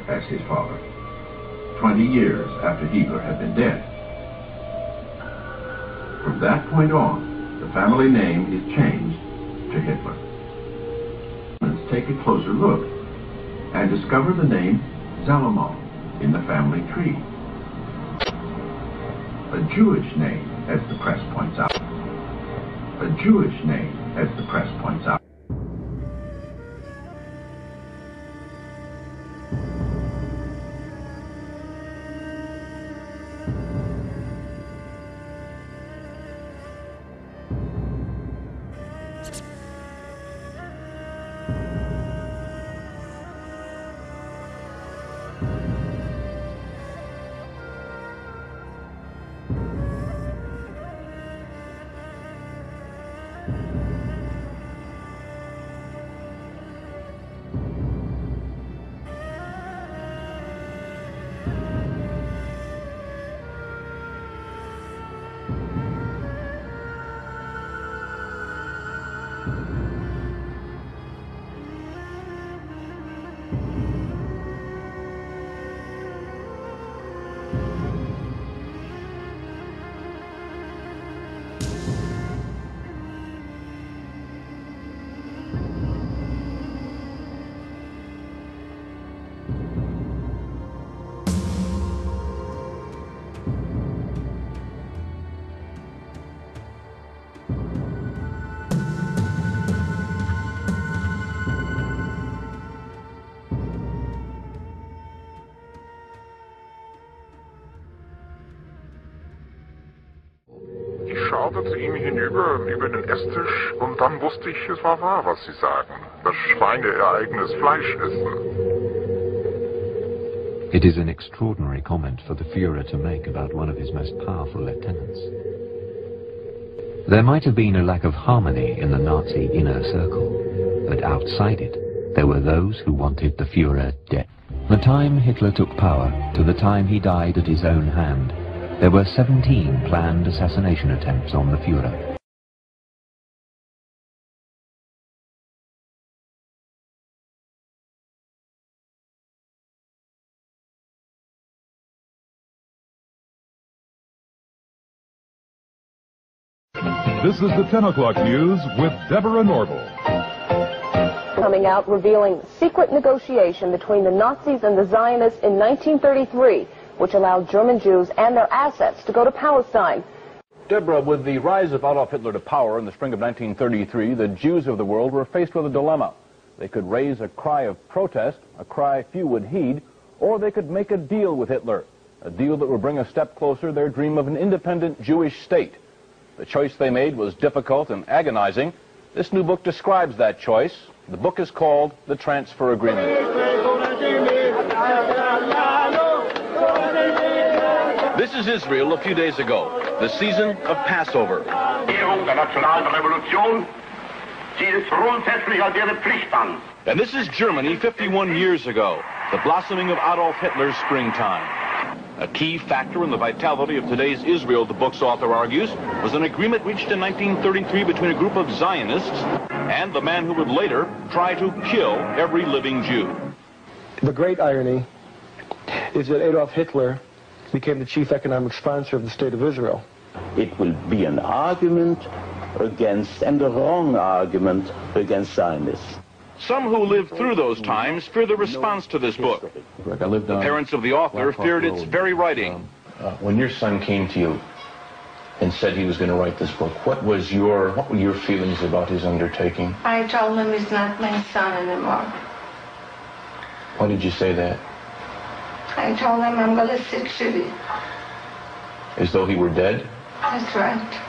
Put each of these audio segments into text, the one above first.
as his father, 20 years after Hitler had been dead. From that point on, the family name is changed to Hitler. Let's take a closer look and discover the name Zalomon in the family tree. A Jewish name, as the press points out. A Jewish name, as the press points out. Ich schaute zu ihm hinüber, über den Esstisch, und dann wusste ich, es war wahr, was Sie sagen. Das Schweine ihr eigenes Fleisch essen. It is an extraordinary comment for the Führer to make about one of his most powerful lieutenants. There might have been a lack of harmony in the Nazi inner circle, but outside it, there were those who wanted the Führer dead. The time Hitler took power to the time he died at his own hand, there were 17 planned assassination attempts on the Führer. This is the 10 o'clock news with Deborah Norval. Coming out revealing secret negotiation between the Nazis and the Zionists in 1933, which allowed German Jews and their assets to go to Palestine. Deborah, with the rise of Adolf Hitler to power in the spring of 1933, the Jews of the world were faced with a dilemma. They could raise a cry of protest, a cry few would heed, or they could make a deal with Hitler, a deal that would bring a step closer their dream of an independent Jewish state. The choice they made was difficult and agonizing. This new book describes that choice. The book is called The Transfer Agreement. This is Israel a few days ago, the season of Passover. And this is Germany 51 years ago, the blossoming of Adolf Hitler's springtime. A key factor in the vitality of today's Israel, the book's author argues, was an agreement reached in 1933 between a group of Zionists and the man who would later try to kill every living Jew. The great irony is that Adolf Hitler became the chief economic sponsor of the State of Israel. It will be an argument against, and a wrong argument against Zionists. Some who lived through those times fear the response to this book. The parents of the author feared its very writing. When your son came to you and said he was going to write this book, what were your feelings about his undertaking? I told him he's not my son anymore. Why did you say that? I told him I'm going to sit shitty. As though he were dead? That's right.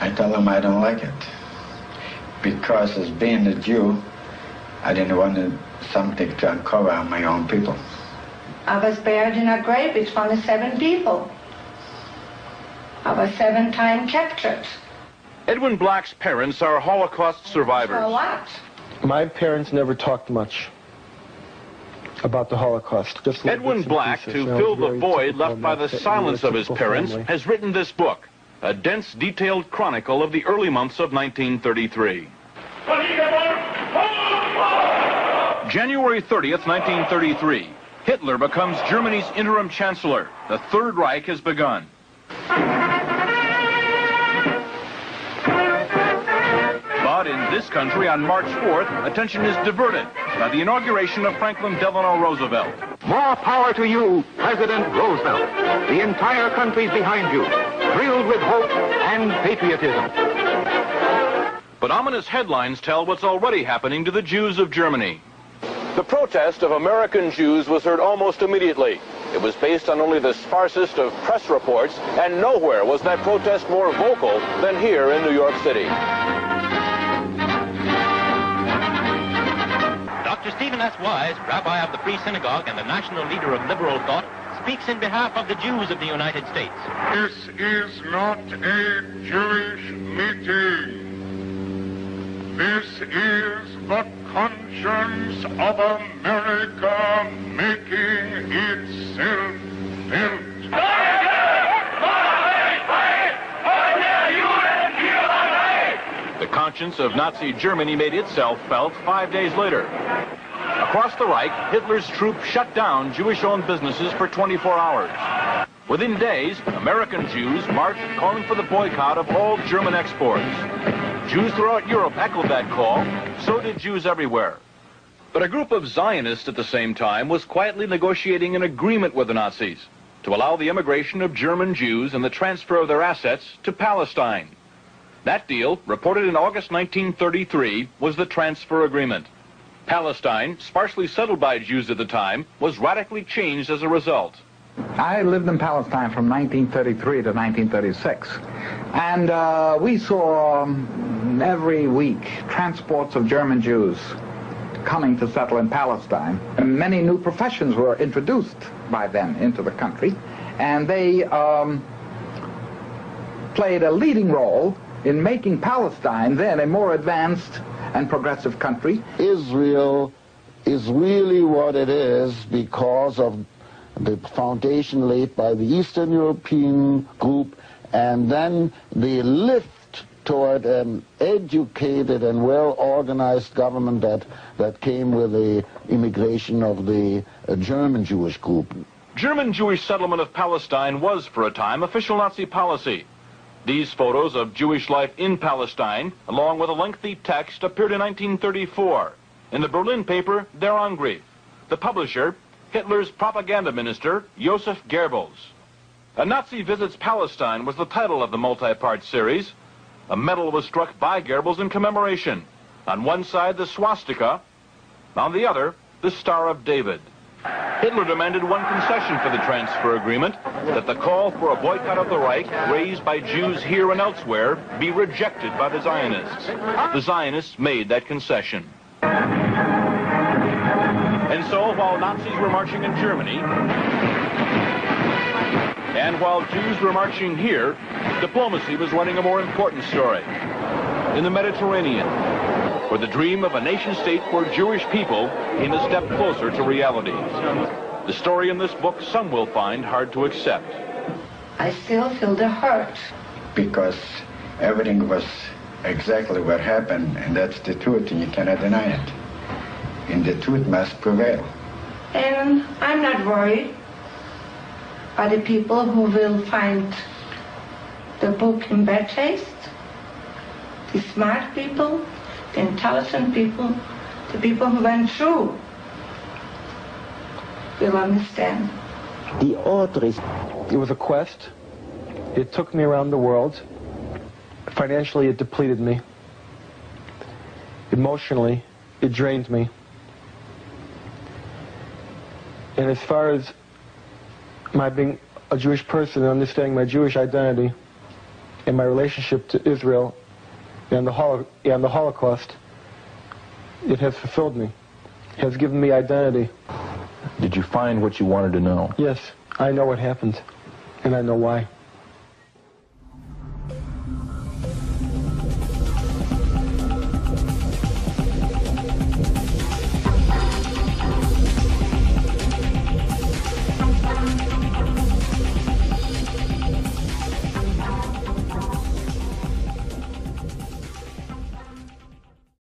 I told him I don't like it. Because as being a Jew, I didn't want something to uncover on my own people. I was buried in a grave with 27 people. I was 7 times captured. Edwin Black's parents are Holocaust survivors. For what? My parents never talked much about the Holocaust. Edwin Black, to fill the void left by the silence of his parents, has written this book, a dense, detailed chronicle of the early months of 1933. January 30th, 1933. Hitler becomes Germany's interim chancellor. The Third Reich has begun. But in this country, on March 4th, attention is diverted by the inauguration of Franklin Delano Roosevelt. More power to you, President Roosevelt. The entire country's behind you, thrilled with hope and patriotism. But ominous headlines tell what's already happening to the Jews of Germany. The protest of American Jews was heard almost immediately. It was based on only the sparsest of press reports, and nowhere was that protest more vocal than here in New York City. Dr. Stephen S. Wise, rabbi of the Free Synagogue and the national leader of liberal thought, speaks in behalf of the Jews of the United States. This is not a Jewish meeting. This is the conscience of America making itself felt. The conscience of Nazi Germany made itself felt 5 days later. Across the Reich, Hitler's troops shut down Jewish-owned businesses for 24 hours. Within days, American Jews marched calling for the boycott of all German exports. Jews throughout Europe echoed that call, so did Jews everywhere. But a group of Zionists at the same time was quietly negotiating an agreement with the Nazis to allow the immigration of German Jews and the transfer of their assets to Palestine. That deal, reported in August 1933, was the transfer agreement. Palestine, sparsely settled by Jews at the time, was radically changed as a result. I lived in Palestine from 1933 to 1936, and we saw every week transports of German Jews coming to settle in Palestine. And many new professions were introduced by them into the country, and they played a leading role in making Palestine then a more advanced and progressive country. Israel is really what it is because of the foundation laid by the Eastern European group, and then the lift toward an educated and well-organized government that came with the immigration of the German Jewish group. German Jewish settlement of Palestine was, for a time, official Nazi policy. These photos of Jewish life in Palestine, along with a lengthy text, appeared in 1934 in the Berlin paper Der Angriff. The publisher, Hitler's propaganda minister, Joseph Goebbels. A Nazi Visits Palestine was the title of the multi-part series. A medal was struck by Goebbels in commemoration. On one side, the swastika. On the other, the Star of David. Hitler demanded one concession for the transfer agreement, that the call for a boycott of the Reich, raised by Jews here and elsewhere, be rejected by the Zionists. The Zionists made that concession. And so, while Nazis were marching in Germany, and while Jews were marching here, diplomacy was running a more important story. In the Mediterranean, where the dream of a nation-state for Jewish people came a step closer to reality. The story in this book some will find hard to accept. I still feel the hurt. Because everything was exactly what happened, and that's the truth, and you cannot deny it. And the truth must prevail. And I'm not worried about the people who will find the book in bad taste, the smart people, the intelligent people, the people who went through will understand. The author is... It was a quest. It took me around the world. Financially, it depleted me. Emotionally, it drained me. And as far as my being a Jewish person and understanding my Jewish identity and my relationship to Israel and the Holocaust, it has fulfilled me. It has given me identity. Did you find what you wanted to know? Yes, I know what happened, and I know why.